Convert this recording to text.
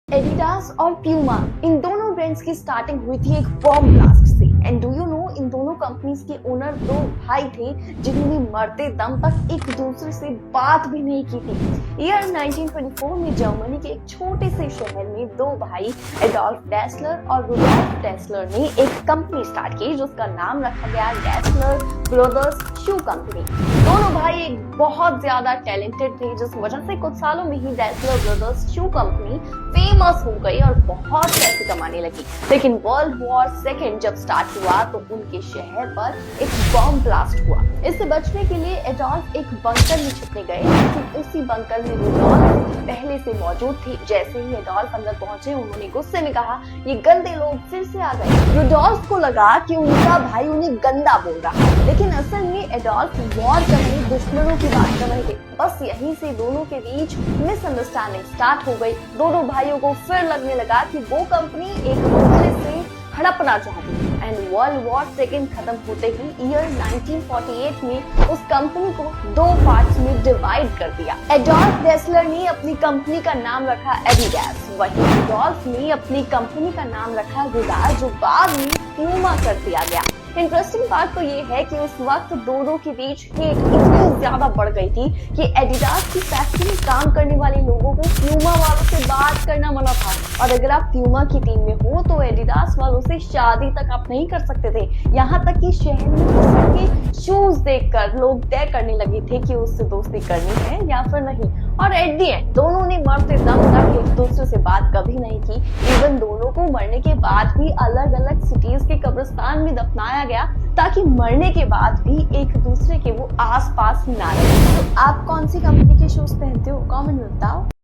Adidas और Puma इन दोनों brands की स्टार्टिंग हुई थी एक बॉम्ब ब्लास्ट से। एंड डू यू नो, इन दोनों कंपनीज के ओनर दो भाई थे जिन्होंने मरते दम तक एक दूसरे से बात भी नहीं की थी। ईयर 1924 में जर्मनी के एक छोटे से शहर में दो भाई एडोल्फ डेसलर और रुडोल्फ डेसलर ने एक कंपनी स्टार्ट की जिसका नाम रखा गया डेसलर ब्रदर्स शू कंपनी। दोनों भाई एक बहुत ज्यादा टैलेंटेड थे जिस वजह से कुछ सालों में ही डेसलर ब्रदर्स शू कंपनी फेमस हो गई और बहुत पैसे कमाने लगी। लेकिन वर्ल्ड वॉर सेकेंड जब स्टार्ट हुआ तो उनके शहर पर एक बॉम्ब ब्लास्ट हुआ। इससे बचने के लिए एडोल्फ एक बंकर में छुपने गए, लेकिन उसी बंकर में रुडोल्फ पहले से मौजूद थे। जैसे ही एडोल्फ अंदर पहुंचे उन्होंने गुस्से में कहा, ये गंदे लोग फिर से आ गए। रुडोल्फ को लगा कि उनका भाई उन्हें गंदा बोल रहा है, लेकिन असल में एडोल्फ वॉर करने दुश्मनों की बात कर रहे थे। बस यहीं से दोनों के बीच मिसअंडरस्टैंडिंग स्टार्ट हो गई। दोनों भाइयों को फिर लगने लगा कि वो कंपनी एक दूसरे से हड़पना चाहती है। एंड वर्ल्ड वॉर सेकेंड खत्म होते ही ईयर 1948 में उस कंपनी को दो पार्ट्स में डिवाइड कर दिया। एडोल्फ डेसलर ने अपनी कंपनी का नाम रखा एडिडास, वहीं रुडोल्फ ने अपनी कंपनी का नाम रखा रुडास, जो बाद में प्यूमा कर दिया गया। इंटरेस्टिंग बात तो ये है कि उस वक्त दोनों के बीच हेट इतनी ज्यादा बढ़ गई थी कि एडिडास की फैक्ट्री में काम करने वाले लोगों को प्यूमा वालों से बात करना मना था, और अगर आप प्यूमा की टीम में हो तो एडिडास वालों से शादी तक आप नहीं कर सकते थे। यहाँ तक कि शहर में उसके शूज देखकर लोग तय करने लगे थे कि उससे दोस्ती करनी है या फिर नहीं। और एट दी एंड दोनों ने मरते दम तक एक दूसरे से बात कभी नहीं की। इवन दोनों को मरने के बाद भी अलग अलग सिटीज के कब्रिस्तान में दफनाया गया ताकि मरने के बाद भी एक दूसरे के वो आस पास ना रहे। तो आप कौन सी कंपनी के शूज पहनते हो, कमेंट में बताओ।